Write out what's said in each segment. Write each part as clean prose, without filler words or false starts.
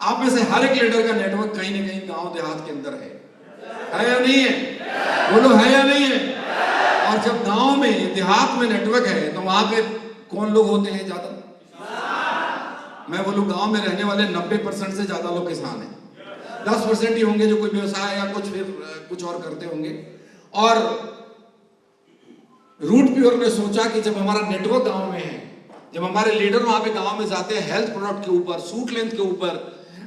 आप में से हर एक लीडर का नेटवर्क कहीं ना कहीं गांव देहात के अंदर है या नहीं है? बोलो है या नहीं है? और जब गांव में देहात में नेटवर्क है तो वहां पे कौन लोग होते हैं ज्यादा? मैं बोलूं गांव में रहने वाले 90% से ज्यादा लोग किसान हैं। 10% ही होंगे जो कोई व्यवसाय या कुछ और करते होंगे। और रूट प्योर ने सोचा कि जब हमारा नेटवर्क गांव में है, जब हमारे लीडर वहां पे गांव में जाते हैं, हेल्थ प्रोडक्ट के ऊपर, सूट लेंथ के ऊपर,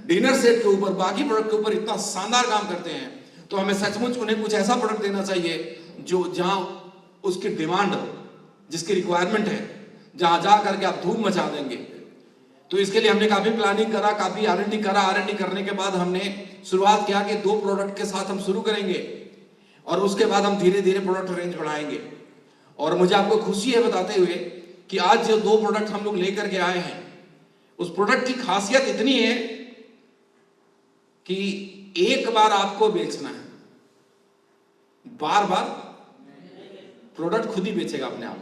डिनर सेट के ऊपर, बाकी प्रोडक्ट के ऊपर इतना शानदार काम करते हैं, तो हमें सचमुच उन्हें कुछ ऐसा प्रोडक्ट देना चाहिए जो जहां उसकी डिमांड हो, जिसकी रिक्वायरमेंट है, जहां जा करके आप धूम मचा देंगे। तो इसके लिए हमने काफी प्लानिंग करा, काफी R&D करा। R&D करने के बाद हमने शुरुआत किया कि 2 प्रोडक्ट के साथ हम शुरू करेंगे और उसके बाद हम धीरे धीरे प्रोडक्ट रेंज बढ़ाएंगे। और मुझे आपको खुशी है बताते हुए कि आज जो 2 प्रोडक्ट हम लोग लेकर के आए हैं, उस प्रोडक्ट की खासियत इतनी है कि एक बार आपको बेचना है, बार बार प्रोडक्ट खुद ही बेचेगा अपने आप।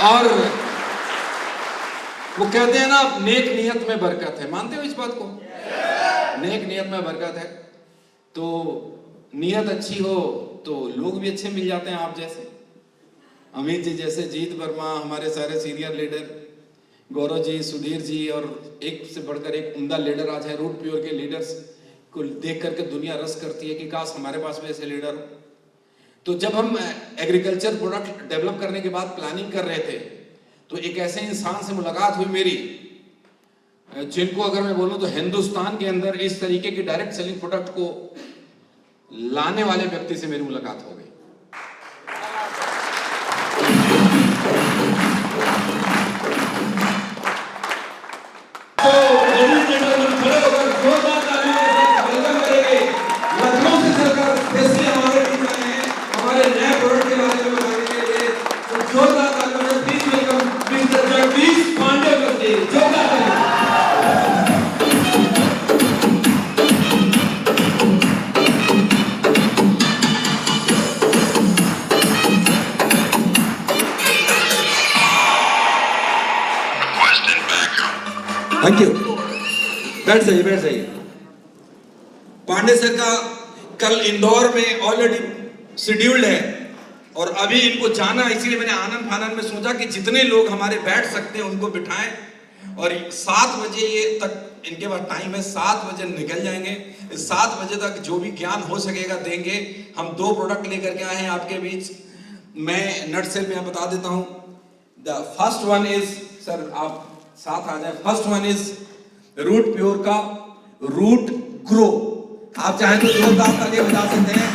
और वो कहते हैं ना, नेक नियत में बरकत है। मानते हो इस बात को? नेक नियत में बरकत है। तो नियत अच्छी हो तो लोग भी अच्छे मिल जाते हैं। आप जैसे अमित जी जैसे, जीत वर्मा, हमारे सारे सीनियर लीडर, गौरव जी, सुधीर जी, और एक से बढ़कर एक उम्दा लीडर आज है। रूट प्योर के लीडर्स को देख करके दुनिया रस करती है कि काश हमारे पास भी ऐसे लीडर हो। तो जब हम एग्रीकल्चर प्रोडक्ट डेवलप करने के बाद प्लानिंग कर रहे थे, तो एक ऐसे इंसान से मुलाकात हुई मेरी, जिनको अगर मैं बोलूं तो हिंदुस्तान के अंदर इस तरीके की डायरेक्ट सेलिंग प्रोडक्ट को लाने वाले व्यक्ति से मेरी मुलाकात हो गई। Thank you. बैठ जाइए। पांडे सर का कल इंदौर में ऑलरेडी शेड्यूल्ड है और अभी इनको जाना, इसीलिए मैंने आनंद फानंद में सोचा कि जितने लोग हमारे बैठ सकते हैं उनको बिठाएं और 7 बजे ये तक इनके पास टाइम है। 7 बजे निकल जाएंगे। 7 बजे तक जो भी ज्ञान हो सकेगा देंगे। हम 2 प्रोडक्ट लेकर के आए हैं आपके बीच। मैं नटसेल में बता देता हूं। The first one is, sir आप साथ आ जाए। First one is root pure का रूट ग्रो। आप चाहें तो जोरदार तालियां बजा सकते हैं।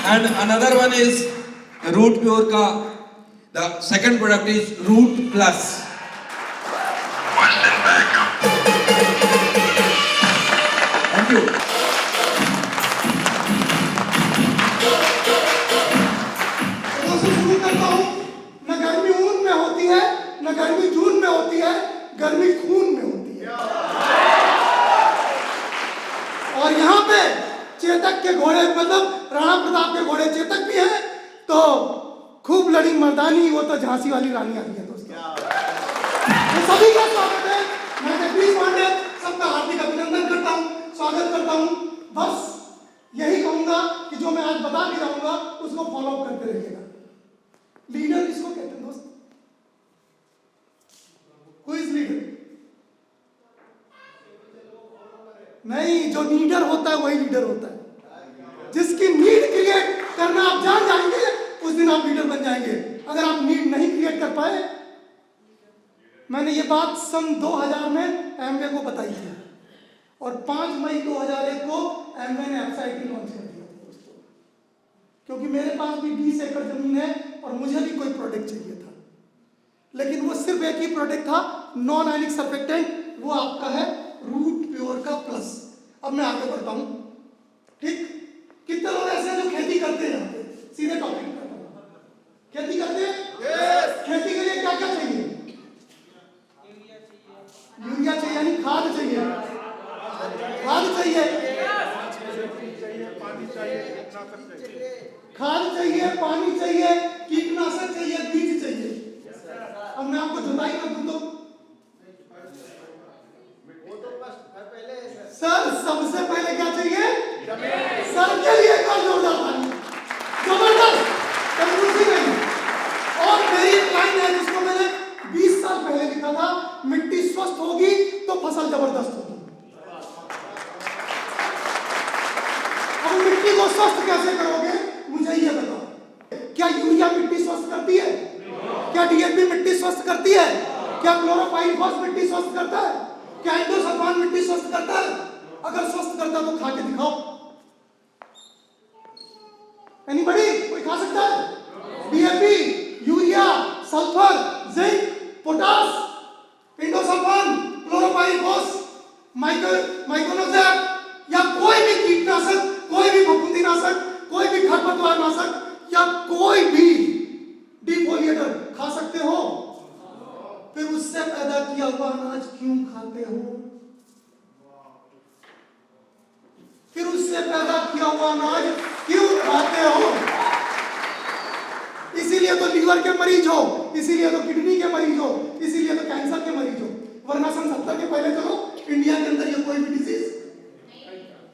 And another one is root pure का the second product is root plus. Thank you. न गर्मी जून में होती है, गर्मी खून में होती है। और यहाँ पे चेतक के घोड़े, मतलब राणा प्रताप के घोड़े चेतक भी हैं। तो खूब लड़ी मर्दानी, वो तो झांसी वाली रानी आती है दोस्तों। तो सभी का स्वागत है। मैं जगदीश पांडे सबका हार्दिक अभिनंदन करता हूँ, स्वागत करता हूँ। बस यही कहूंगा कि जो मैं आज बता भी रहूंगा उसको फॉलो अप करते रहिएगा। लीडर किसको कहते हैं दोस्त? Who is leader? नहीं, जो लीडर होता है वही लीडर होता है। जिसकी नीड क्रिएट करना आप जान जाएंगे, उस दिन आप लीडर बन जाएंगे। अगर आप नीड नहीं क्रिएट कर पाए, मैंने ये बात सन 2000 में एमवे को बताई थी और 5 मई 2001 को एमवे ने एफआईटी लॉन्च कर दिया दोस्तों। क्योंकि मेरे पास भी 20 एकड़ जमीन है और मुझे भी कोई प्रोडक्ट चाहिए था, लेकिन वो सिर्फ एक ही प्रोडक्ट था, नॉन आयनिक सर्फेक्टेंट। वो आपका है रूट प्योर का प्लस। अब मैं आगे बढ़ता हूं। ठीक, कितने लोग ऐसे हैं जो खेती करते हैं? सीधे टॉपिक पे खेती करते हैं। खेती के लिए क्या क्या चाहिए? यूरिया चाहिए, यानी खाद चाहिए। खाद चाहिए, खाद चाहिए, पानी चाहिए, कीटनाशक जबरदस्त होगी। अब मिट्टी को स्वस्थ कैसे करोगे, मुझे ये बताओ। क्या यूरिया मिट्टी स्वस्थ करती है? क्या डीएपी मिट्टी स्वस्थ करती है? क्या क्लोरोपाइरीफॉस मिट्टी स्वस्थ करता है? क्या इंडोसल्फान मिट्टी स्वस्थ करता है? अगर स्वस्थ करता है तो खा के दिखाओ। एनीबॉडी, कोई खा सकता है? DAP, urea, sulphur, zinc, potash, endosulfan, chlorpyrifos, माइक्रोनोजैब या कोई भी कीटनाशक, कोई भी फफूंदीनाशक, कोई भी खरपतवारनाशक या कोई भी डिफोलिएटर खा सकते हो? फिर उससे पैदा किया हुआ अनाज क्यों खाते हो? फिर उससे पैदा किया हुआ अनाज क्यों खाते हो? इसीलिए तो लीवर के मरीज हो, इसीलिए तो किडनी के मरीज हो, इसीलिए तो कैंसर के मरीज हो। वरना सन 70 के पहले चलो इंडिया के अंदर ये कोई भी डिजीज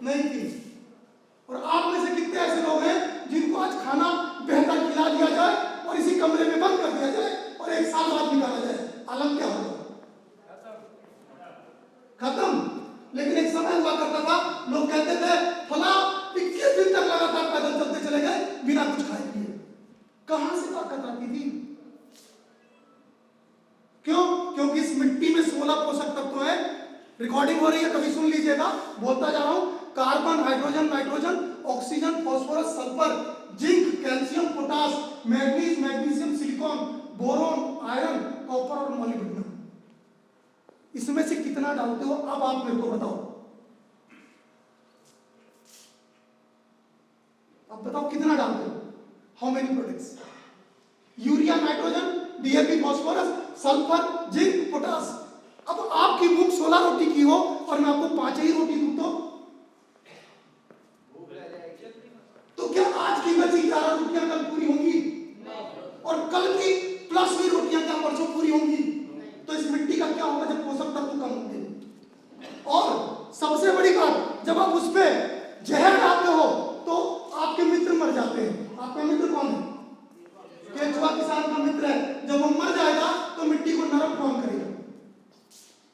नहीं थी। और आप में से कितने ऐसे लोग हैं जिनको आज खाना बेहतर खिला दिया जाए और इसी कमरे में बंद कर दिया जाए और 1 साल बाद निकाला जाए, आलम क्या होगा? खत्म। लेकिन एक समय हुआ करता था, लोग कहते थे फला 21 दिन तक लगातार पैदल चलते चले गए बिना कुछ खाए पिए। कहां से ताकत आती थी? क्यों? क्योंकि इस मिट्टी में 16 पोषक तत्व हैं। रिकॉर्डिंग हो रही है, कभी सुन लीजिएगा, बोलता जा रहा हूं। Carbon, hydrogen, nitrogen, oxygen, phosphorus, sulphur, zinc, calcium, potash, manganese, magnesium, silicon, boron, iron, copper और मोलिब्डेनम। इसमें से कितना डालते हो अब आप मेरे को बताओ। अब बताओ कितना डालते हो? How many products? Urea, nitrogen, DAP, phosphorus, sulphur, zinc, potash. अब आपकी भूख 16 रोटी की हो और मैं आपको 5 ही रोटी दूं तो क्या आज की बची 11 रोटियां कल पूरी होंगी? और कल की प्लस हुई रोटियां क्या परसों पूरी होंगी? तो इस मिट्टी का क्या होगा जब पोषक तत्व कम होंगे? और सबसे बड़ी बात, जब आप उस पर जहर डालते हो तो आपके मित्र मर जाते हैं। आपका मित्र कौन है? केंचुआ किसान का मित्र है। जब वो मर जाएगा तो मिट्टी को नरम कौन करेगा?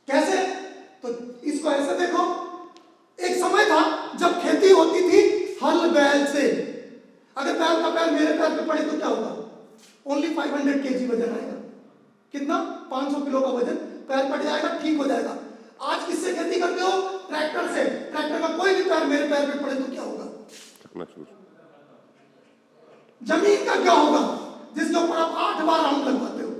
कैसे? तो इसको ऐसे देखो, एक समय था जब खेती होती थी हल बैल से। अगर बैल का पैर मेरे पैर पे पड़े तो क्या होगा? ओनली 500 kg वजन आएगा। कितना? 500 किलो का वजन, पैर पड़ जाएगा, ठीक हो जाएगा। आज किससे खेती करते हो? ट्रैक्टर से। ट्रैक्टर का कोई भी पैर मेरे पैर पे पड़े तो क्या होगा? जमीन का क्या होगा जिसके ऊपर आप 8 बार राउंड लगवाते हो?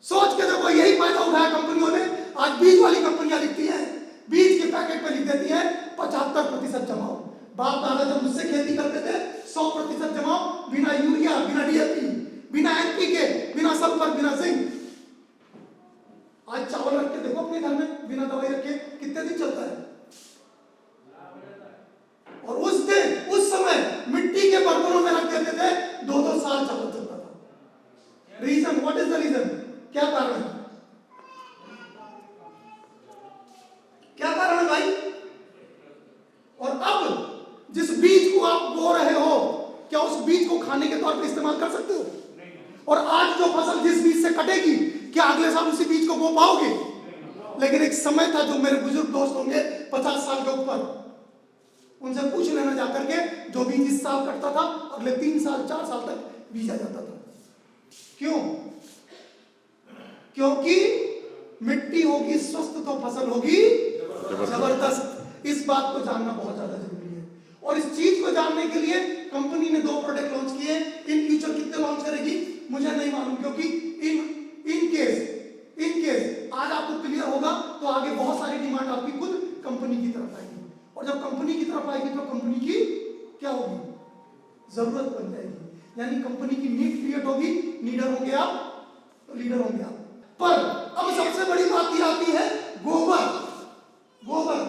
सोच के देखो, यही फायदा उठाया कंपनियों ने। आज बीज वाली कंपनियां लिखती हैं, बीज के पैकेट पे लिख देती हैं 75% जमाओ। बाप दादा जब मुझसे खेती करते थे 100% जमाओ, बिना यूरिया, बिना डीएपी, बिना एनपीके, बिना सल्फर, बिना जिंक। आज चावल रख के देखो अपने घर में बिना दवाई रखे कितने दिन चलता है। और उस समय मिट्टी के बर्तनों में रख देते थे, 2-2 साल चावल चलता था। Reason, what is the reason? क्या कारण है? क्या कारण है भाई? और अब जिस बीज को आप बो रहे हो, क्या उस बीज को खाने के तौर पर इस्तेमाल कर सकते हो? और आज जो फसल जिस बीज से कटेगी, क्या अगले साल उसी बीज को बो पाओगे? लेकिन एक समय था, जो मेरे बुजुर्ग दोस्त होंगे 50 साल के ऊपर, उनसे पूछ लेना जाकर के, जो बीज इस साल कटता था अगले 3 साल 4 साल तक बीजा जाता था। क्यों? क्योंकि मिट्टी होगी स्वस्थ तो फसल होगी जबरदस्त। इस बात को जानना बहुत ज्यादा जरूरी है। और इस चीज को जानने के लिए कंपनी ने 2 प्रोडक्ट लॉन्च किए। इन फ्यूचर कितने लॉन्च करेगी मुझे नहीं मालूम, क्योंकि इन केस आज आपको क्लियर होगा तो आगे बहुत सारी डिमांड आपकी खुद कंपनी की तरफ आएगी। और जब कंपनी की तरफ आएगी तो कंपनी की क्या होगी? जरूरत बन जाएगी। यानी कंपनी की नीड क्रिएट होगी, नीडर होंगे आप तो लीडर होंगे आप। पर अब सबसे बड़ी बात ये आती है, गोबर। गोबर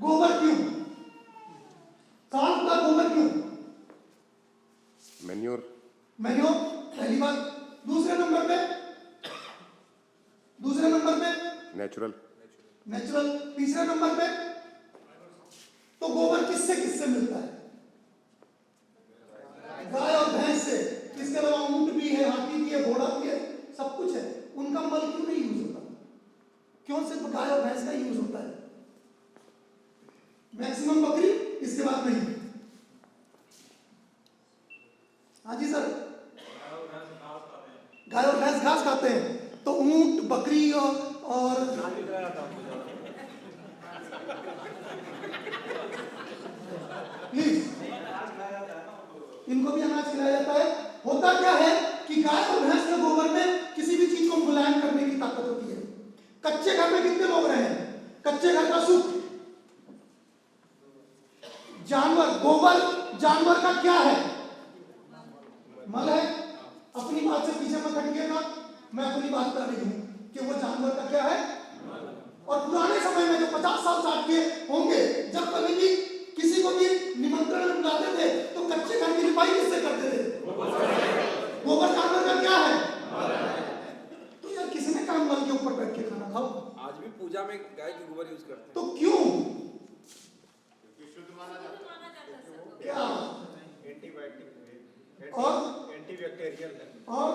गोबर क्यों? सांप का गोबर क्यों? मैन्योर पहली बात। दूसरे नंबर पे नेचुरल। तीसरे नंबर पे तो गोबर किससे मिलता है? गाय और भैंस से। इसके अलावा ऊंट भी है, हाथी भी है, घोड़ा भी है, सब कुछ है। घास खाते हैं तो ऊंट, बकरी और प्लीज इनको भी अनाज खिलाया जाता है। होता क्या है कि गाय और भैंस के गोबर में किसी भी चीज को मुलायम करने की ताकत होती है। कच्चे घर में कितने लोग रहे हैं? कच्चे घर का सुख। जानवर, गोबर जानवर का क्या है? मल है। अपनी बात से पीछे मत हटिएगा, मैं अपनी बात कर रही हूं कि वो जानवर का क्या है। और पुराने समय में जो 50 साल 60 के होंगे, जब कभी भी किसी को भी निमंत्रण में बुलाते थे तो कच्चे घर की लिपाई किससे करते थे? गोबर जानवर का क्या है? तो यार किसी ने काम मल के ऊपर बैठ के खाना खाओ। आज भी पूजा में गाय की गोबर यूज करते हैं। तो क्यों? शुद्ध माना जाता है। क्या? एंटीबायोटिक और एंटीबैक्टीरियल है और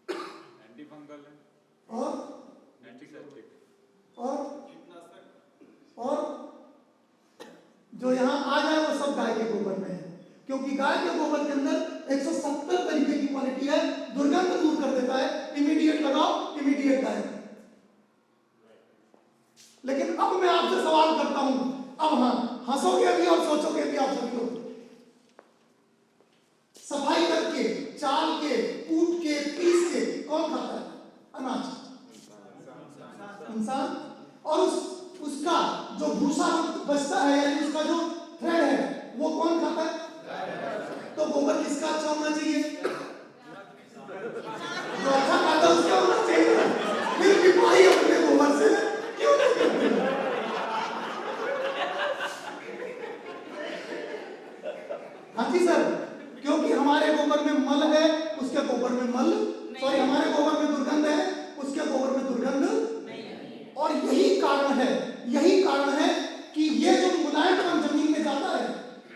एंटीफंगल है और एंटीसेप्टिक और जो यहाँ आ जाए वो सब गाय के गोबर में है, क्योंकि गाय के गोबर के अंदर 170 तरीके की क्वालिटी है। दुर्गंध दूर कर देता है, इमीडिएट लगाओ, इमीडिएट गायब। लेकिन अब मैं आपसे सवाल करता हूं, अब हाँ हंसोगे भी और सोचोगे भी आप सभी लोग। सफाई करके, चाल के, कूट के, पीस के कौन खाता है अनाज? इंसान। और उसका जो भूसा बचता है, यानी उसका जो थ्रेड है, वो कौन खाता है? तो गोबर किसका अच्छा होना चाहिए? जो अच्छा खाता है उसका होना चाहिए। फिर लिपाई अपने गोबर से क्यों नहीं करते? हाँ जी सर, क्योंकि हमारे गोबर में मल है, उसके गोबर में मल, सॉरी हमारे गोबर में दुर्गंध है, उसके गोबर में दुर्गंध। और यही कारण है कि ये जो मुलायमपन जमीन में जाता है,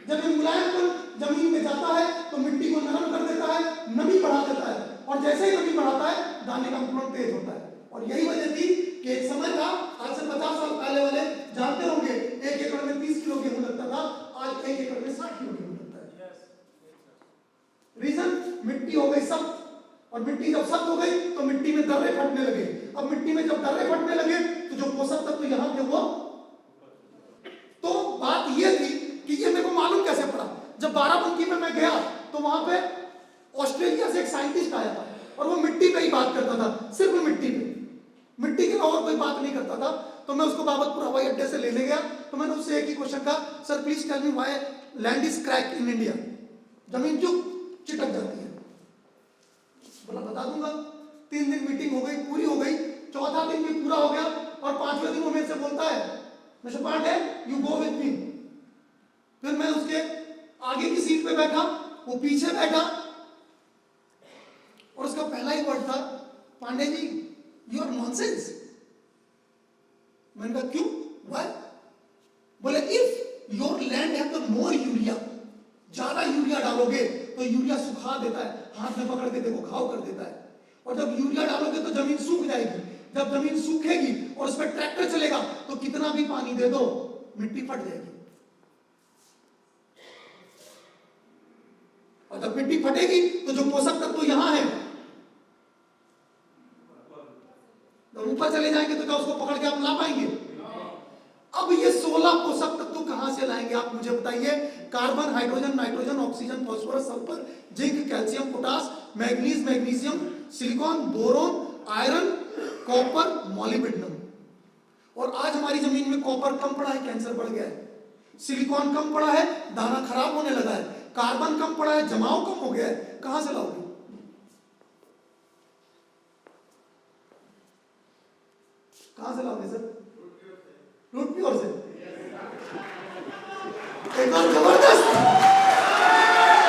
जब ये मुलायमपन जमीन में जाता है तो मिट्टी को नरम कर देता है, नमी बढ़ा देता है, और जैसे ही नमी बढ़ाता है दाने का अंकुरण तेज होता है। और यही वजह थी कि एक समय था, आज से 50 साल पहले वाले जानते होंगे, 1 एकड़ में 30 किलो गेहूं लगता था, आज 1 एकड़ में 60 किलो गेहूं लगता है। रीजन, मिट्टी हो गई सख्त, और मिट्टी जब सख्त हो गई तो मिट्टी में दर्रे फटने लगे। अब मिट्टी में जब दर्रे फटने लगे तो जो पोषक तत्व यहाँ थे वो, तो बात ये थी कि ये मेरे को मालूम कैसे पड़ा, जब बाराबंकी में मैं गया तो वहां पे ऑस्ट्रेलिया से एक साइंटिस्ट आया था और वो मिट्टी पे ही बात करता था, सिर्फ मिट्टी पे, मिट्टी के और कोई बात नहीं करता था। तो मैं उसको बाबतपुर हवाई अड्डे से लेने गया तो मैंने उससे एक ही क्वेश्चन कहा, sir please tell me why land is crack in India, जमीन क्यों चिटक जाती है? बोला बता दूंगा। 3 दिन मीटिंग हो गई, पूरी हो गई, चौथा दिन भी पूरा हो गया और 5वें दिन वो मेरे से बोलता है, mister Pandey you go with me. फिर मैं उसके आगे की सीट पे बैठा, वो पीछे बैठा, और उसका पहला ही वर्ड था, Pandey ji you are nonsense. मैंने कहा क्यों, व्हाई? बोले if your land have the more urea, ज्यादा यूरिया डालोगे तो यूरिया सुखा देता है, हाथ में पकड़ के देखो घाव कर देता है, और जब यूरिया डालोगे तो जमीन सूख जाएगी, जब जमीन सूखेगी और उस पर ट्रैक्टर चलेगा तो कितना भी पानी दे दो मिट्टी फट जाएगी, और जब मिट्टी फटेगी तो जो पोषक तत्व यहां है जब ऊपर चले जाएंगे तो क्या उसको पकड़ के आप ला पाएंगे? अब ये 16 पोषक तत्व कहां से लाएंगे आप मुझे बताइए? Carbon, hydrogen, nitrogen, oxygen, phosphorus, sulphur, zinc, calcium, potash, manganese, magnesium, silicon, boron, iron, copper, molybdenum. और आज हमारी जमीन में कॉपर कम पड़ा है, कैंसर बढ़ गया है, सिलिकॉन कम पड़ा है, दाना खराब होने लगा है, कार्बन कम पड़ा है, जमाव कम हो गया है, कहां से लाओगे? कहां से लाओगे सर? रूट प्योर से। एक बार जबरदस्त,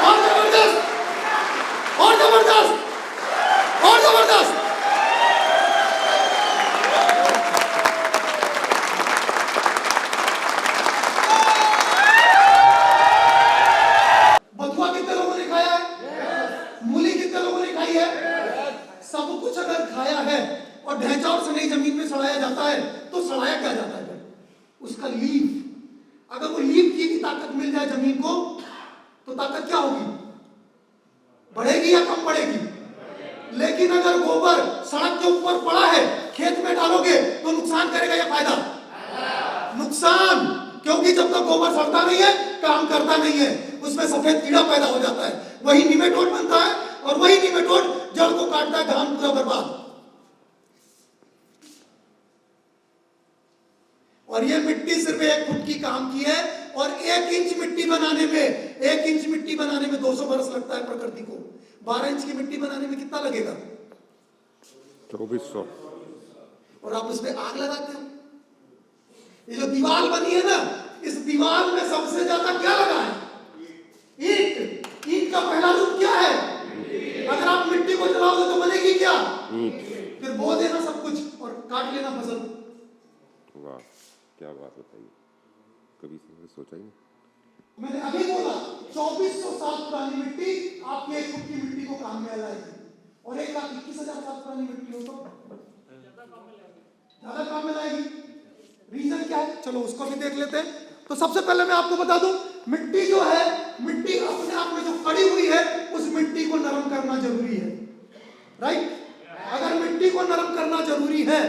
और जबरदस्त, और जबरदस्त, और जबरदस्त। बथुआ कितने लोगों ने खाया है? मूली कितने लोगों ने खाई है? सब कुछ अगर खाया है और ढैंचा और सनई जमीन में सड़ाया जाता है तो सड़ाया क्या जाता है? उसका लीफ। अगर वो लीफ की भी ताकत मिल जाए जमीन को तो ताकत क्या होगी? बढ़ेगी या कम बढ़ेगी? लेकिन लेकिन अगर गोबर सड़क के ऊपर पड़ा है, खेत में डालोगे तो नुकसान करेगा या फायदा? नुकसान, क्योंकि जब तक गोबर सड़ता नहीं है, काम करता नहीं है, उसमें सफेद कीड़ा पैदा हो जाता है, वही निमेटोड बनता है, और वही निमेटोड जड़ को काटता है, धान पूरा बर्बाद। और ये मिट्टी सिर्फ 1 फुट की काम की है, और 1 इंच मिट्टी बनाने में 1 इंच मिट्टी बनाने में 200 बरस लगता है प्रकृति को। 12 इंच की मिट्टी बनाने में कितना लगेगा? 2400। और आप उसमें आग लगाते हो। ये जो दीवार बनी है ना, इस दीवार में सबसे ज्यादा क्या लगा है? ईंट। ईंट का पहला रूप क्या है? अगर आप मिट्टी को जलाओगे तो बनेगी क्या? फिर बो देना सब कुछ और काट लेना फसल। वाह, क्या बात बताइए, कभी सोचा ही नहीं। मैंने अभी बोला 2400 साल पुरानी मिट्टी आपके 1 फुट की मिट्टी को काम में लाएगी, और 1,21,000 साल पुरानी मिट्टी हो तो ज्यादा काम में लाएगी। रीजन क्या है? चलो उसको भी देख लेते हैं। तो सबसे पहले मैं आपको बता दूं, मिट्टी जो है, मिट्टी अपने आप में जो पड़ी हुई है, उस मिट्टी को नरम करना जरूरी है, राइट? अगर मिट्टी को नरम करना जरूरी है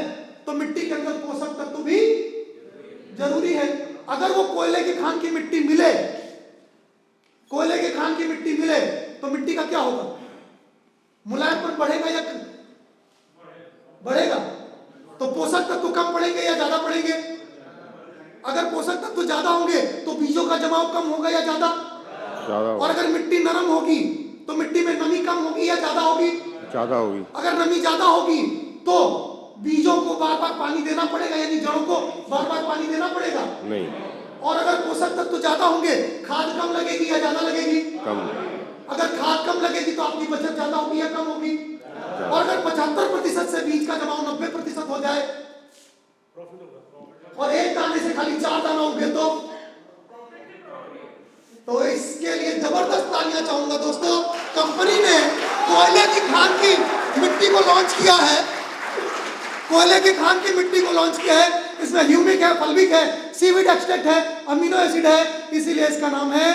तो मिट्टी के अंदर पोषक तत्व भी जरूरी है। अगर वो कोयले की खान की मिट्टी मिले, कोयले की खान की मिट्टी मिले, तो मिट्टी का क्या होगा? मुलायमपन बढ़ेगा या बढ़ेगा? तो पोषक तत्व कम पड़ेंगे या ज्यादा पड़ेंगे? अगर पोषक तत्व ज्यादा होंगे तो बीजों का जमाव कम होगा या ज्यादा? और अगर मिट्टी नरम होगी तो मिट्टी में नमी कम होगी या ज्यादा होगी? ज्यादा होगी। अगर नमी ज्यादा होगी तो बीजों को बार बार पानी देना पड़ेगा, यानी जड़ों को बार बार पानी देना पड़ेगा? नहीं। और अगर पोषक तत्व ज्यादा होंगे, खाद कम लगेगी या ज्यादा लगेगी? कम। अगर खाद कम लगेगी तो आपकी बचत ज्यादा होगी या कम होगी? और अगर 75% से बीज का जमाव 90% हो जाए और एक दाने से खाली 4 दाना उगे तो इसके लिए जबरदस्त तालियां चाहूंगा दोस्तों। कंपनी ने कोयले की खान की मिट्टी को लॉन्च किया है, कोयले की खान की मिट्टी को लॉन्च किया है। इसमें ह्यूमिक है, फल्विक है, सीवीड एक्सट्रैक्ट है, अमीनो एसिड है, इसीलिए इसका नाम है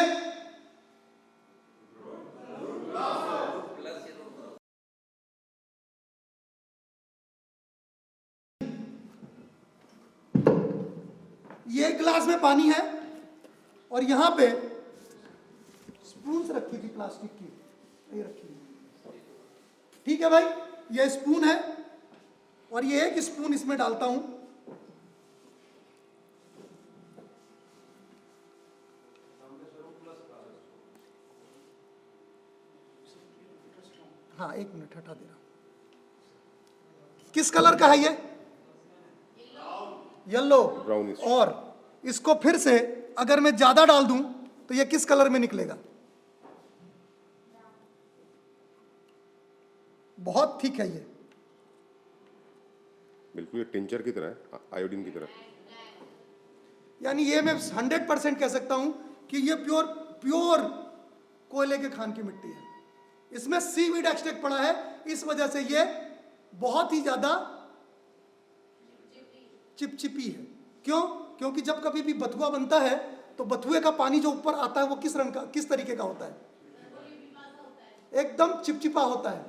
ये गिलास में पानी है और यहां पे स्पून रखी थी प्लास्टिक की, ये रखी है, ठीक है भाई। ये स्पून है और ये एक स्पून इसमें डालता हूं, हाँ 1 मिनट हटा दे रहा। किस कलर का है ये? येलो। ब्राउनिश। और इसको फिर से अगर मैं ज्यादा डाल दूं तो ये किस कलर में निकलेगा? बहुत थिक है ये, बिल्कुल ये टिंचर की तरह है, आयोडीन की तरह। यानी ये मैं 100% कह सकता हूं कि ये प्योर कोयले के खान की मिट्टी है। इसमें सीवीड एक्सट्रैक्ट पड़ा है, इस वजह से ये बहुत ही ज्यादा चिपचिपी है। क्यों? क्योंकि जब कभी भी बथुआ बनता है तो बथुए का पानी जो ऊपर आता है वो किस रंग का, किस तरीके का होता है? एकदम चिपचिपा होता है।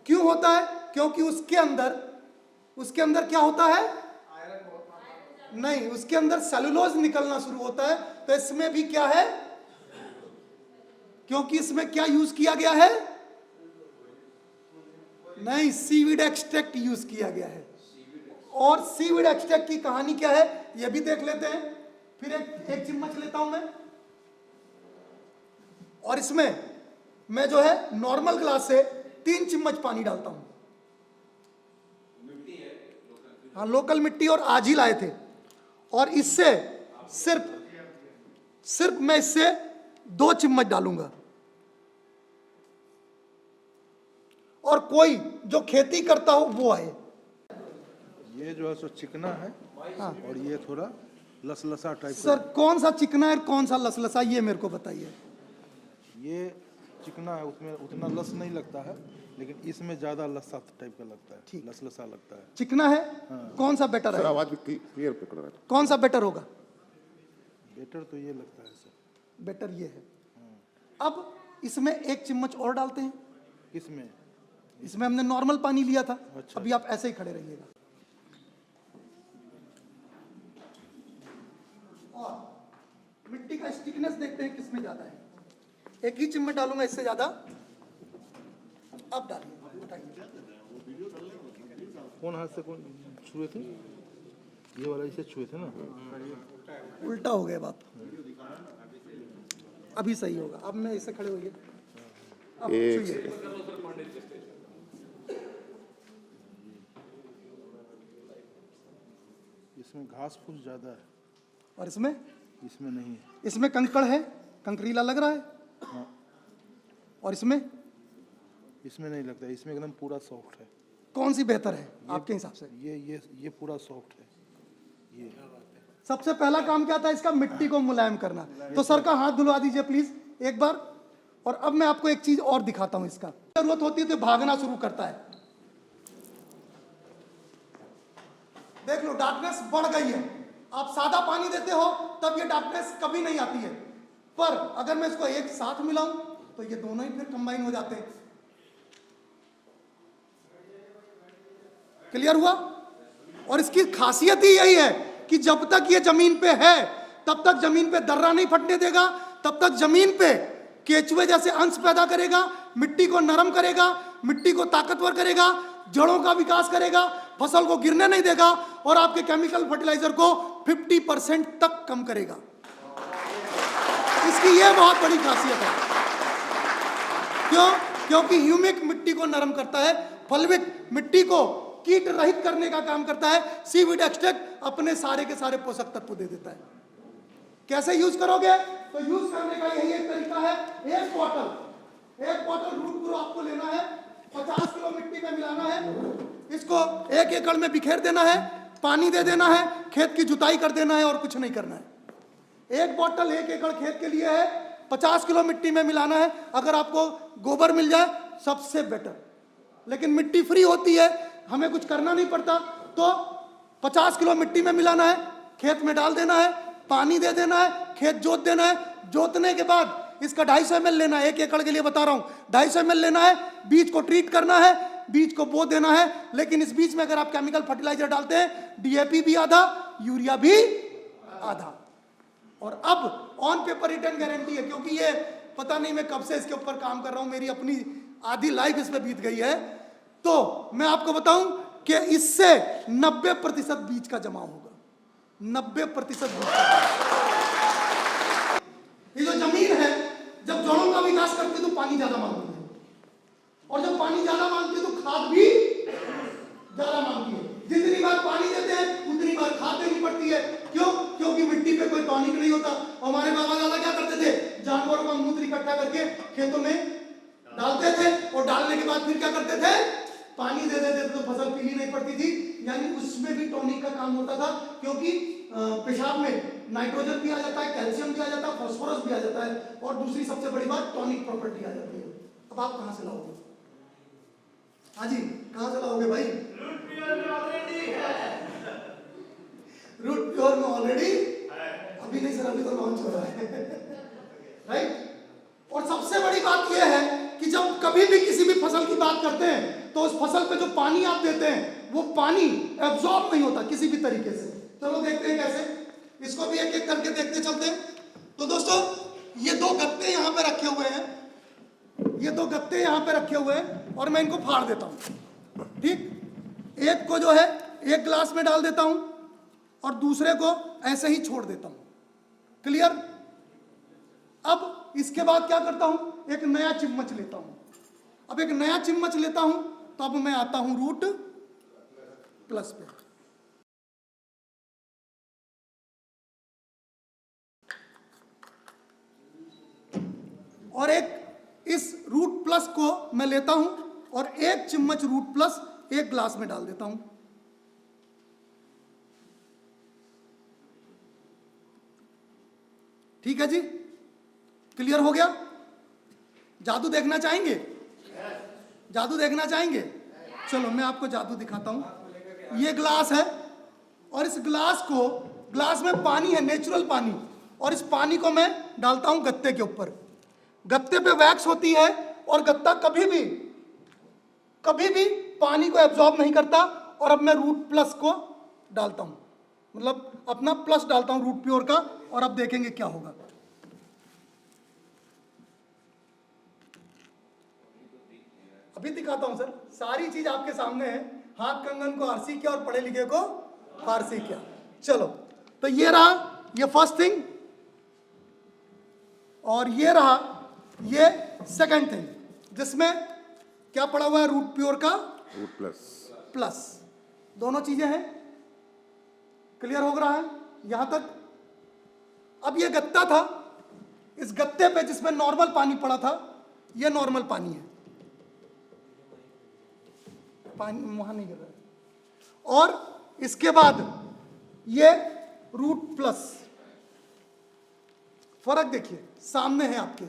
क्यों होता है? क्योंकि उसके अंदर क्या होता है? नहीं, उसके अंदर सेलुलोज निकलना शुरू होता है। तो इसमें भी क्या है? क्योंकि इसमें क्या यूज किया गया है? नहीं, सीवीड एक्सट्रैक्ट यूज किया गया है। और सीवीड एक्सट्रैक्ट की कहानी क्या है यह भी देख लेते हैं। फिर एक चम्मच लेता हूं मैं, और इसमें मैं जो है नॉर्मल ग्लास से 3 चम्मच पानी डालता हूं। हाँ, लोकल मिट्टी, और आज ही लाए थे। और इससे सिर्फ मैं इससे 2 चम्मच डालूंगा। और कोई जो खेती करता हो वो आए। ये जो है सो चिकना है। हाँ। और ये थोड़ा लसलसा टाइप सर कौन सा चिकना है और कौन सा लसलसा, ये मेरे को बताइए। ये चिकना है, उसमें उतना लस नहीं लगता है, लेकिन इसमें ज्यादा लसा टाइप का लगता है, ठीक। लसलसा लगता है। चिकना है। कौन सा बेटर सर है? आवाज भी क्लियर पकड़ रहा है। कौन सा बेटर होगा? बेटर तो ये लगता है सर। बेटर ये है। अब इसमें 1 चम्मच और डालते हैं। इसमें इसमें हमने नॉर्मल पानी लिया था। अच्छा। अभी आप ऐसे ही खड़े रहिएगा। और मिट्टी का स्टिकनेस देखते हैं किसमें ज्यादा है। एक ही चिम्मच डालूंगा, इससे ज्यादा अब डालिए, उठाइए। कौन हाथ से कौन छुए थे? ये वाला इसे छुए थे ना? उल्टा हो गया बात। अभी सही होगा। अब मैं इससे खड़े होइए, अब एक छुइए। इसमें घास फूस ज्यादा है, और इसमें इसमें नहीं है। इसमें कंकड़ है, कंकरीला लग रहा है। हाँ, और इसमें इसमें नहीं लगता, इसमें एकदम पूरा सॉफ्ट है। कौन सी बेहतर है आपके हिसाब से? ये पूरा सॉफ्ट है। ये सबसे पहला काम क्या था इसका? मिट्टी को मुलायम करना। तो सर का हाथ धुलवा दीजिए प्लीज एक बार। और अब मैं आपको एक चीज और दिखाता हूं। इसका जरूरत होती है तो भागना शुरू करता है। देख लो, डार्कनेस बढ़ गई है। आप सादा पानी देते हो तब ये डार्कनेस कभी नहीं आती है, पर अगर मैं इसको एक साथ मिलाऊं तो ये दोनों ही फिर कंबाइन हो जाते हैं। क्लियर हुआ? और इसकी खासियत ही यही है कि जब तक ये जमीन पे है तब तक जमीन पे दर्रा नहीं फटने देगा, तब तक जमीन पे केचुए जैसे अंश पैदा करेगा, मिट्टी को नरम करेगा, मिट्टी को ताकतवर करेगा, जड़ों का विकास करेगा, फसल को गिरने नहीं देगा और आपके केमिकल फर्टिलाइजर को 50% तक कम करेगा। इसकी यह बहुत बड़ी खासियत है। क्यों? क्योंकि ह्यूमिक मिट्टी को नरम करता है, फलविक मिट्टी को कीट रहित करने का काम करता है, सीवीड एक्सट्रैक्ट अपने सारे के सारे पोषक तत्व दे देता है। कैसे यूज करोगे? तो यूज करने का यही एक तरीका है। एक बॉटल रूट ग्रो आपको लेना है, 50 किलो मिट्टी में मिलाना है, इसको 1 एकड़ में बिखेर देना है, पानी दे देना है, खेत की जुताई कर देना है और कुछ नहीं करना है। एक बॉटल 1 एकड़ खेत के लिए है, 50 किलो मिट्टी में मिलाना है। अगर आपको गोबर मिल जाए सबसे बेटर, लेकिन मिट्टी फ्री होती है, हमें कुछ करना नहीं पड़ता, तो 50 किलो मिट्टी में मिलाना है, खेत में डाल देना है, पानी दे देना है, खेत जोत देना है। जोतने के बाद इसका 250 ml लेना है, 1 एकड़ के लिए बता रहा हूं, 250 ml लेना है, बीज को ट्रीट करना है, बीज को बो देना है। लेकिन इस बीज में अगर आप केमिकल फर्टिलाइजर डालते हैं, डीएपी भी आधा, यूरिया भी आधा। और अब ऑन पेपर रिटर्न गारंटी है, क्योंकि ये पता नहीं मैं कब से इसके ऊपर काम कर रहा हूं, मेरी अपनी आधी लाइफ इसमें बीत गई है। तो मैं आपको बताऊं कि इससे 90% बीज का जमा होगा, 90% बीज का। ये जो जमीन है जब जड़ों का विकास करती है तो पानी ज्यादा मांगती है, और जब पानी ज्यादा मांगती है तो खाद भी ज्यादा मांगती है। जितनी बार पानी देते हैं उतनी बार खाद देनी पड़ती है। क्यों? क्योंकि मिट्टी पे कोई टॉनिक नहीं होता। हमारे बाबा दादा क्या करते थे? जानवरों का मूत्र इकट्ठा करके खेतों में डालते थे, और डालने के बाद फिर क्या करते थे? पानी दे देते थे, तो फसल पीली नहीं पड़ती थी। यानी उसमें भी टॉनिक का काम होता था, क्योंकि पेशाब में नाइट्रोजन भी आ जाता है, कैल्शियम भी आ जाता है, फास्फोरस भी आ जाता है, और दूसरी सबसे बड़ी बात टॉनिक प्रॉपर्टी आ जाती है। अब आप कहां से लाओगे? हाँ जी, कहां से लाओगे भाई? रूट प्योर में ऑलरेडी अभी नहीं सर, अभी तो लॉन्च हो रहा है। राइट? और सबसे बड़ी बात यह है कि जब कभी भी किसी भी फसल की बात करते हैं तो उस फसल पे जो पानी आप देते हैं वो पानी एब्जॉर्ब नहीं होता किसी भी तरीके से। चलो देखते हैं कैसे, इसको भी एक एक करके देखते चलते हैं। तो दोस्तों, ये 2 गत्ते यहाँ पे रखे हुए हैं, ये 2 गत्ते यहाँ पे रखे हुए हैं, और मैं इनको फाड़ देता हूँ। ठीक, एक को जो है एक गिलास में डाल देता हूँ और दूसरे को ऐसे ही छोड़ देता हूँ। क्लियर? अब इसके बाद क्या करता हूं? एक नया चम्मच लेता हूं। अब एक नया चम्मच लेता हूं तो अब मैं आता हूं रूट प्लस पे। और एक इस रूट प्लस को मैं लेता हूं और 1 चम्मच रूट प्लस एक ग्लास में डाल देता हूं। ठीक है जी, क्लियर हो गया? जादू देखना चाहेंगे? जादू देखना चाहेंगे? चलो मैं आपको जादू दिखाता हूं। ये ग्लास है और इस ग्लास में पानी है, नेचुरल पानी, और इस पानी को मैं डालता हूं गत्ते के ऊपर। गत्ते पे वैक्स होती है और गत्ता कभी भी कभी भी पानी को एब्जॉर्ब नहीं करता। और अब मैं रूट प्लस को डालता हूं, मतलब अपना प्लस डालता हूं रूट प्योर का, और अब देखेंगे क्या होगा। अभी दिखाता हूं सर, सारी चीज आपके सामने है। हाथ कंगन को आरसी किया और पढ़े लिखे को फारसी किया। चलो, तो ये रहा ये फर्स्ट थिंग, और ये रहा ये सेकंड थिंग, जिसमें क्या पड़ा हुआ है, रूट प्योर का रूट प्लस। प्लस। दोनों चीजें हैं, क्लियर हो रहा है यहां तक। अब ये गत्ता था, इस गत्ते पे जिसमें नॉर्मल पानी पड़ा था, ये नॉर्मल पानी है, पानी वहां नहीं गिर रहा है। और इसके बाद ये रूट प्लस, फर्क देखिए सामने है आपके।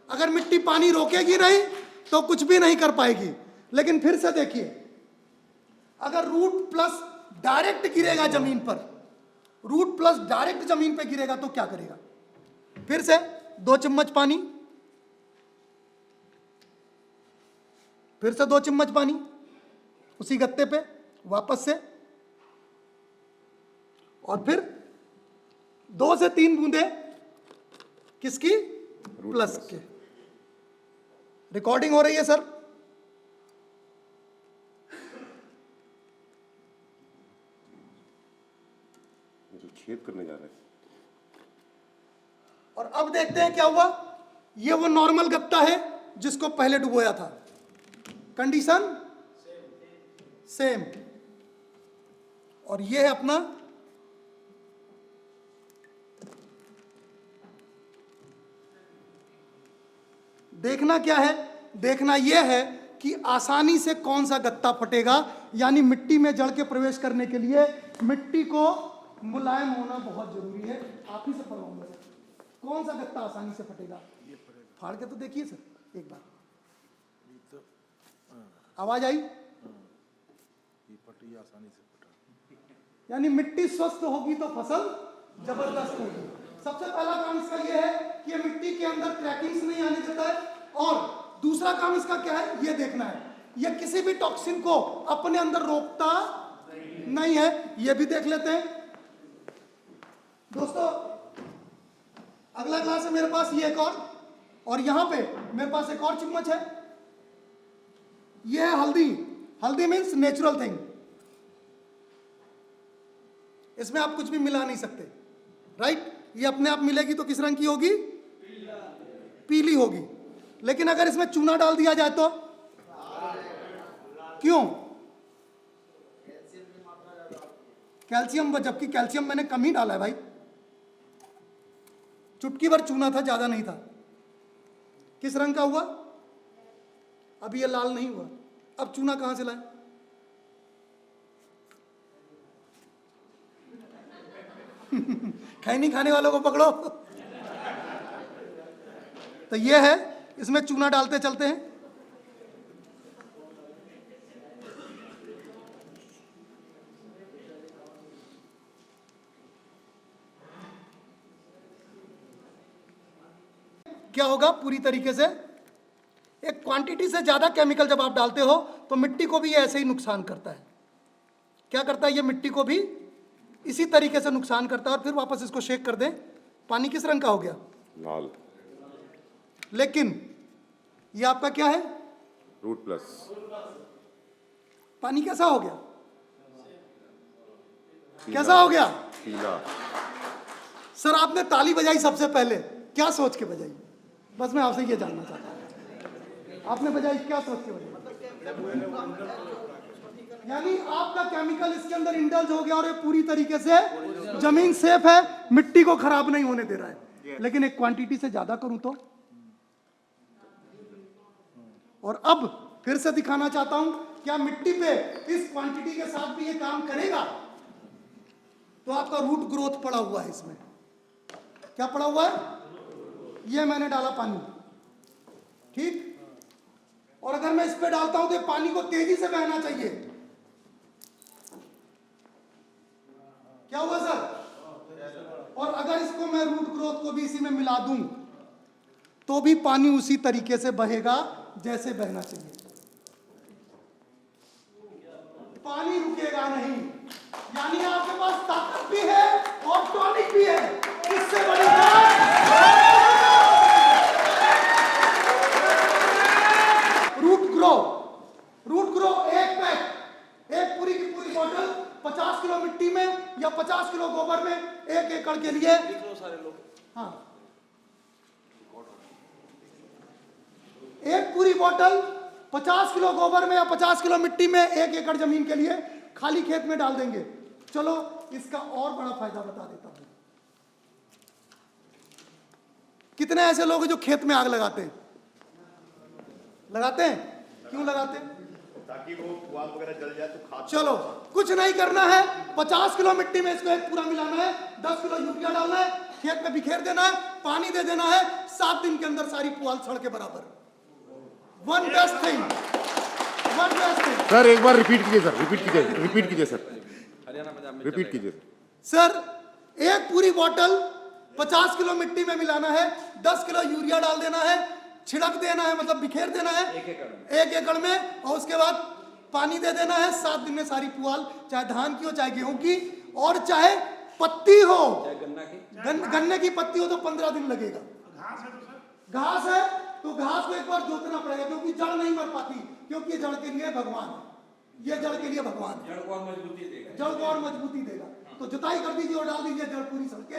अगर मिट्टी पानी रोकेगी नहीं तो कुछ भी नहीं कर पाएगी, लेकिन फिर से देखिए, अगर रूट प्लस डायरेक्ट गिरेगा जमीन पर, रूट प्लस डायरेक्ट जमीन पे गिरेगा तो क्या करेगा। फिर से 2 चम्मच पानी, फिर से 2 चम्मच पानी उसी गत्ते पे वापस से, और फिर 2 से 3 बूंदे किसकी, प्लस के। रिकॉर्डिंग हो रही है सर। जो छेद करने जा रहा है। और अब देखते हैं क्या हुआ। ये वो नॉर्मल गत्ता है जिसको पहले डुबोया था, कंडीशन सेम। और ये है अपना देखना क्या है, देखना यह है कि आसानी से कौन सा गत्ता फटेगा। यानी मिट्टी में जड़ के प्रवेश करने के लिए मिट्टी को मुलायम होना बहुत जरूरी है। आप ही से पढ़वाऊंगा सर, कौन सा गत्ता आसानी से फटेगा। फाड़ के तो देखिए सर एक बार, आवाज आई। ये फटी आसानी से फटा। यानी मिट्टी स्वस्थ होगी तो फसल जबरदस्त होगी। सबसे पहला काम इसका यह है कि ये मिट्टी के अंदर क्रैकिंग्स नहीं आने देता है, और दूसरा काम इसका क्या है ये देखना है, ये किसी भी टॉक्सिन को अपने अंदर रोकता नहीं है। ये भी देख लेते हैं दोस्तों। अगला ग्लास है मेरे पास, ये एक और यहां पे मेरे पास एक और चम्मच है। ये है हल्दी। हल्दी मीन्स नेचुरल थिंग, इसमें आप कुछ भी मिला नहीं सकते, राइट। ये अपने आप मिलेगी तो किस रंग की होगी, पीली होगी। लेकिन अगर इसमें चूना डाल दिया जाए तो क्यों, कैल्शियम, जबकि कैल्शियम मैंने कम ही डाला है भाई, चुटकी भर चूना था, ज्यादा नहीं था। किस रंग का हुआ, अभी ये लाल नहीं हुआ। अब चूना कहां से लाए, खैनी खाने वालों को पकड़ो। तो ये है, इसमें चूना डालते चलते हैं। क्या होगा, पूरी तरीके से एक क्वांटिटी से ज्यादा केमिकल जब आप डालते हो तो मिट्टी को भी ऐसे ही नुकसान करता है। क्या करता है, ये मिट्टी को भी इसी तरीके से नुकसान करता है। और फिर वापस इसको शेक कर दें, पानी किस रंग का हो गया, लाल। लेकिन ये आपका क्या है, रूट प्लस। पानी कैसा हो गया, कैसा हो गया, पीला। सर आपने ताली बजाई सबसे पहले, क्या सोच के बजाई, बस मैं आपसे ये जानना चाहता हूं, आपने बजाई क्या सोच के बजाई। यानी आपका केमिकल इसके अंदर इंडल्ज हो गया और ये पूरी तरीके से जमीन सेफ है, मिट्टी को खराब नहीं होने दे रहा है। लेकिन एक क्वांटिटी से ज्यादा करूं तो, और अब फिर से दिखाना चाहता हूं, क्या मिट्टी पे इस क्वांटिटी के साथ भी ये काम करेगा। तो आपका रूट ग्रोथ पड़ा हुआ है इसमें, क्या पड़ा हुआ है, ये मैंने डाला पानी, ठीक। और अगर मैं इस पे डालता हूं तो पानी को तेजी से बहना चाहिए। क्या हुआ सर, और अगर इसको मैं रूट ग्रोथ को भी इसी में मिला दूं तो भी पानी उसी तरीके से बहेगा जैसे बहना चाहिए। एकड़ के लिए, हाँ, एक पूरी बोतल 50 किलो गोबर में या 50 किलो मिट्टी में 1 एकड़ जमीन के लिए खाली खेत में डाल देंगे। चलो इसका और बड़ा फायदा बता देता हूं। कितने ऐसे लोग हैं जो खेत में आग लगाते हैं? लगाते हैं? क्यों लगाते हैं? ताकि वो पुआल वगैरह जल जाए तो खाद। चलो कुछ नहीं करना है, 50 किलो मिट्टी में इसको एक पूरा मिलाना है, 10 किलो यूरिया डालना है, खेत में बिखेर देना है, पानी दे देना है, 7 दिन के अंदर सारी पुआल सड़ के बराबर। One best thing, one best thing. Sir एक बार रिपीट कीजिए सर, रिपीट कीजिए सर, हरियाणा पंजाब में रिपीट कीजिए सर। एक पूरी बोतल 50 किलो मिट्टी में मिलाना है, 10 किलो यूरिया डाल देना है, छिड़क देना है, मतलब बिखेर देना है 1 एकड़ में, और उसके बाद पानी दे देना है। 7 दिन में सारी पुआल, चाहे धान की हो, चाहे गेहूं की, और चाहे पत्ती हो, गन्ने की पत्ती हो, तो 15 दिन लगेगा। घास है तो घास को एक बार जोतना पड़ेगा, क्योंकि जड़ नहीं मर पाती, क्योंकि जड़ के लिए भगवान है, ये जड़ के लिए भगवान है, जड़ को और मजबूती देगा। तो जुताई कर दीजिए और डाल दीजिए, जड़ पूरी सड़ के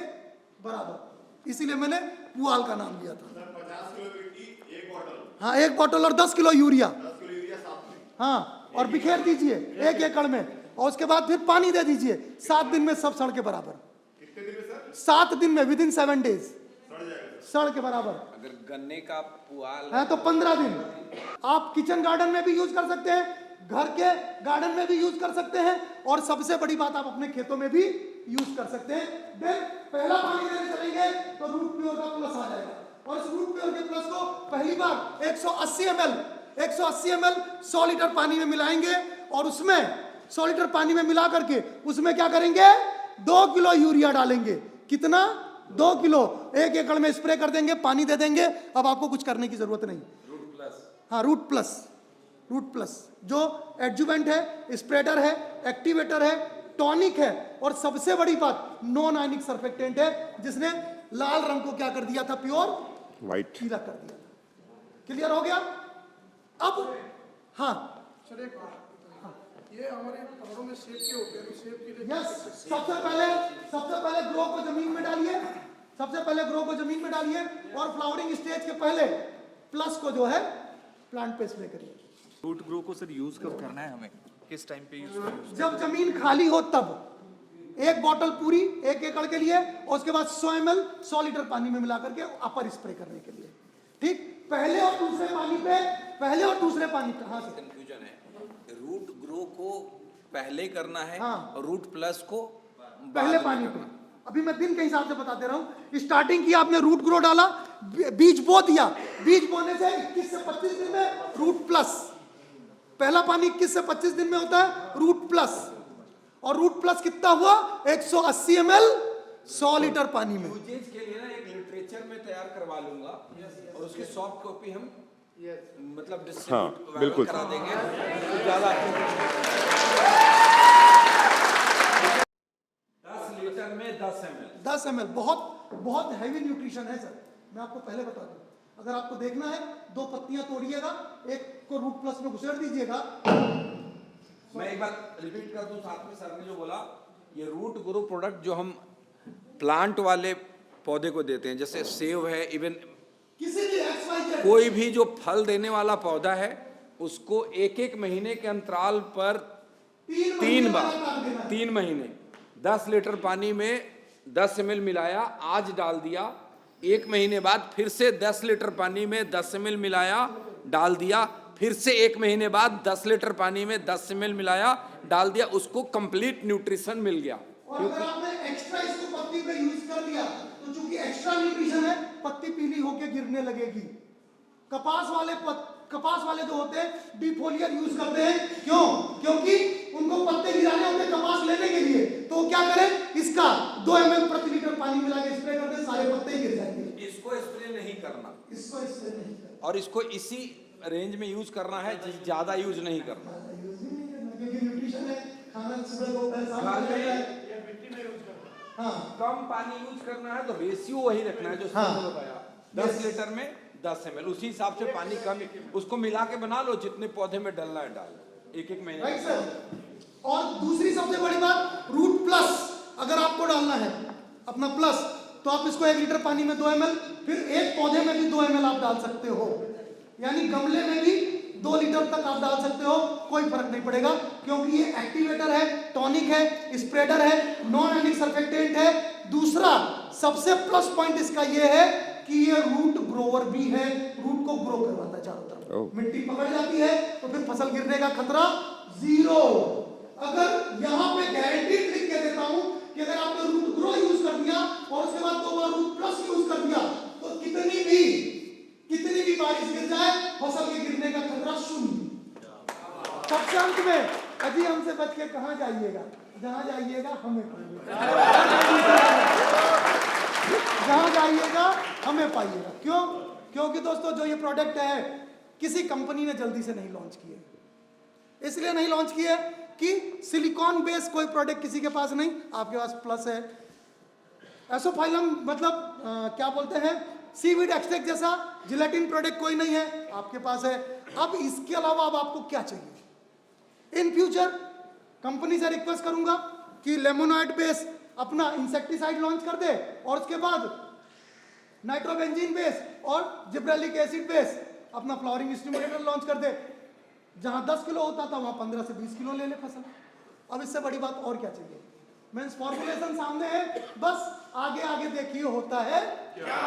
बराबर। इसीलिए मैंने पुआल का नाम लिया था। 50 किलो मिट्टी 1 बोतल, हाँ 1 बोतल और 10 किलो यूरिया, 10 किलो यूरिया साथ में, हाँ, और बिखेर दीजिए 1 एकड़ में, और उसके बाद फिर पानी दे दीजिए। 7 दिन में सब सड़ के बराबर। कितने दिन में सर? 7 दिन में, विदिन 7 डेज सड़ जाएगा। सड़ के बराबर अगर गन्ने का पुआल है तो 15 दिन। आप किचन गार्डन में भी यूज कर सकते हैं, घर के गार्डन में भी यूज कर सकते हैं, और सबसे बड़ी बात आप अपने खेतों में भी यूज कर सकते हैं। देन पहला पानी देने चलेंगे तो रूट प्योर का प्लस आ जाएगा, और इस रूट प्योर के प्लस को पहली बार 180 ml 100 लीटर पानी में मिलाएंगे, और उसमें 100 लीटर पानी में मिला करके उसमें क्या करेंगे, 2 किलो यूरिया डालेंगे। कितना? 2 किलो 1 एकड़ में स्प्रे कर देंगे, पानी दे देंगे। अब आपको कुछ करने की जरूरत नहीं। हाँ, रूट प्लस जो एडजुवेंट है, स्प्रेडर है, एक्टिवेटर है, टॉनिक है, और सबसे बड़ी बात नॉन आयनिक सर्फेक्टेंट है, जिसने लाल रंग को क्या कर दिया था, प्योर वाइट। पीला कर दिया था। क्लियर हो गया? अब हाँ सर एक बात, ये हमारे पहाड़ों में सेब के होते हैं, तो सेब के लिए यस, सबसे पहले ग्रो को जमीन में डालिए, और फ्लावरिंग स्टेज के पहले प्लस को जो है प्लांट पे स्प्रे करिए। रूट ग्रो को सर यूज कब करना है हमें, किस टाइम पे यूज करना है? जब जमीन खाली हो तब 1 बोतल पूरी 1 एकड़ के लिए, और उसके बाद 100 ml 100 लीटर पानी में मिला करके अपर स्प्रे करने के लिए। ठीक, पहले और दूसरे पानी पे हाँ सर, कंफ्यूजन है। रूट ग्रो को पहले करना है, हाँ। और रूट प्लस को पहले पानी पे। अभी मैं दिन के हिसाब से बता दे रहा हूँ। स्टार्टिंग की आपने रूट ग्रो डाला, बीज बो दिया, बीज बोने से 21 से 25 दिन में रूट प्लस, पहला पानी 21 से 25 दिन में होता है रूट प्लस, और रूट प्लस कितना हुआ, 180 ml 100 लीटर पानी में। यूजेज के लिए ना एक लिटरेचर में तैयार करवा लूंगा, और उसकी सॉफ्ट कॉपी हम मतलब हाँ, डिस्ट्रीब्यूट बिल्कुल करा देंगे, तो ज्यादा 10 लीटर में 10 ml। बहुत हैवी न्यूट्रिशन है सर। मैं आपको पहले बता दूं, अगर आपको देखना है 2 पत्तियां तोड़िएगा, एक को रूट प्लस में घुसेड़ दीजिएगा। मैं एक बार रिपीट कर दूं, साथ में सर ने जो बोला, ये रूट ग्रो प्रोडक्ट जो हम प्लांट वाले पौधे को देते हैं, जैसे सेब है, इवन किसी भी XYZ कोई भी जो फल देने वाला पौधा है, उसको 1-1 महीने के अंतराल पर 3 बार 3 महीने 10 लीटर पानी में 10 ml मिलाया, आज डाल दिया, 1 महीने बाद फिर से 10 लीटर पानी में 10 ml मिलाया, डाल दिया, फिर से 1 महीने बाद 10 लीटर पानी में 10 ml मिलाया, डाल दिया, उसको कंप्लीट न्यूट्रिशन मिल गया। और अगर आपने एक्स्ट्रा इसको पत्ती पे यूज कर दिया, तो चूंकि एक्स्ट्रा न्यूट्रिशन है, पत्ती पीली होके गिरने लगेगी। कपास वाले जो होते हैं डिफोलियर यूज करते हैं, क्यों? क्योंकि उनको पत्ते गिराने होते हैं कपास लेने के लिए, तो वो क्या करें, इसका 2 ml प्रति लीटर पानी मिला के स्प्रे कर दे, सारे पत्ते गिर जाएंगे। इसको स्प्रे नहीं करना, इसको स्प्रे नहीं करना, और इसको इसी रेंज में यूज करना है, ज्यादा यूज नहीं करना। क्योंकि न्यूट्रिशन है, खाना सुबह दोपहर शाम घर में या मिट्टी में यूज करना है। हाँ, कम पानी यूज करना है, तो रेशियो वही रखना है जो सर ने बताया, 10 लीटर में 10 ml, उसी हिसाब से पानी कम, उसको मिला के बना लो, जितने पौधे में डालना है डाल, 1-1 महीने। Right sir. और दूसरी सबसे बड़ी बात, रूट प्लस अगर आपको डालना है अपना प्लस, तो आप इसको 1 लीटर पानी में 2 ml, फिर एक पौधे में भी 2 ml आप डाल सकते हो, यानी गमले में भी 2 लीटर तक आप डाल सकते हो, कोई फर्क नहीं पड़ेगा, क्योंकि ये एक्टिवेटर है, टॉनिक है, स्प्रेडर है, नॉन एनिक सर्फेक्टेंट है। दूसरा सबसे प्लस पॉइंट इसका ये है कि ये रूट ग्रोवर भी है, रूट को ग्रो करवाता है चारों तरफ। मिट्टी पकड़ जाती है तो फिर फसल गिरने का खतरा 0। अगर यहाँ पे गारंटी लिख के देता हूं कि अगर आपने रूट ग्रो यूज कर दिया और उसके बाद 2 बार रूट प्लस यूज कर दिया, तो कितनी भी बारिश गिर जाए, फसल के गिरने का खतरा 0। सबसे अंत में अजी हमसे बच के कहां जाइएगा, जहां जाइएगा हमें जहां जाइएगा हमें पाइएगा। क्यों? क्योंकि दोस्तों जो ये प्रोडक्ट है किसी कंपनी ने जल्दी से नहीं लॉन्च किए, इसलिए नहीं लॉन्च किए कि सिलिकॉन बेस्ड कोई प्रोडक्ट किसी के पास नहीं, आपके पास प्लस है। एसोफाइलम मतलब क्या बोलते हैं, सीवीड एक्सट्रैक्ट जैसा जिलेटिन प्रोडक्ट कोई नहीं है, आपके पास है। अब इसके अलावा अब आपको क्या चाहिए? इन फ्यूचर कंपनी से रिक्वेस्ट करूंगा कि लेमोनॉइड बेस अपना इंसेक्टिसाइड लॉन्च कर दे, और उसके बाद नाइट्रोबेंजीन बेस और जिब्रेलिक एसिड बेस अपना फ्लावरिंग स्टिमुलेटर लॉन्च कर दे। जहां 10 किलो होता था वहां 15 से 20 किलो ले ले फसल। अब इससे बड़ी बात और क्या चाहिए? मीन्स फॉर्मुलेशन सामने है, बस आगे आगे देखिए होता है क्या।